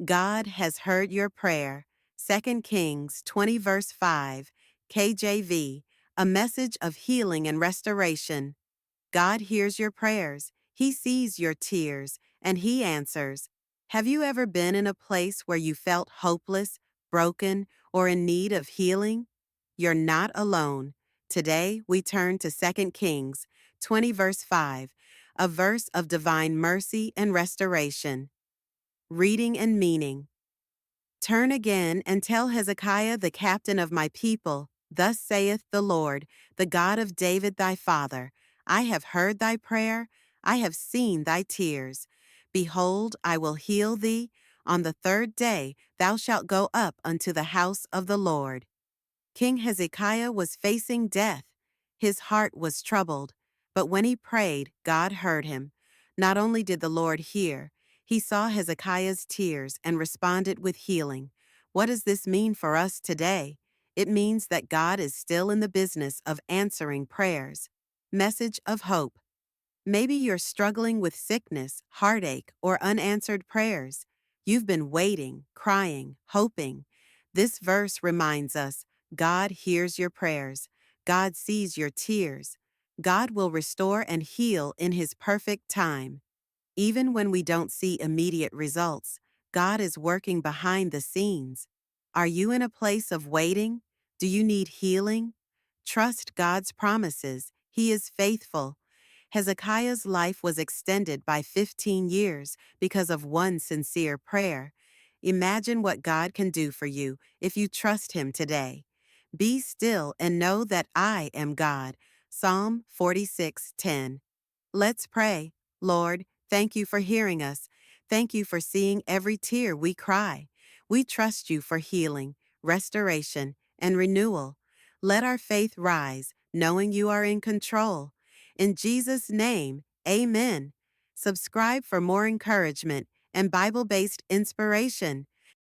God has heard your prayer. 2 Kings 20 verse 5, KJV, a message of healing and restoration. God hears your prayers. He sees your tears, and He answers. Have you ever been in a place where you felt hopeless, broken, or in need of healing? You're not alone. Today, we turn to 2 Kings 20 verse 5, a verse of divine mercy and restoration. Reading and meaning. Turn again and tell Hezekiah the captain of my people, Thus saith the Lord, the God of David thy father, I have heard thy prayer, I have seen thy tears. Behold, I will heal thee. On the third day thou shalt go up unto the house of the Lord. King Hezekiah was facing death. His heart was troubled, but when he prayed, God heard him. Not only did the Lord hear, he saw Hezekiah's tears and responded with healing. What does this mean for us today? It means that God is still in the business of answering prayers. Message of hope. Maybe you're struggling with sickness, heartache, or unanswered prayers. You've been waiting, crying, hoping. This verse reminds us God hears your prayers. God sees your tears. God will restore and heal in His perfect time. Even when we don't see immediate results, God is working behind the scenes. Are you in a place of waiting? Do you need healing? Trust God's promises. He is faithful. Hezekiah's life was extended by 15 years because of one sincere prayer. Imagine what God can do for you if you trust Him today. Be still and know that I am God. Psalm 46:10. Let's pray. Lord, thank you for hearing us. Thank you for seeing every tear we cry. We trust you for healing, restoration, and renewal. Let our faith rise, knowing you are in control. In Jesus' name, amen. Subscribe for more encouragement and Bible-based inspiration.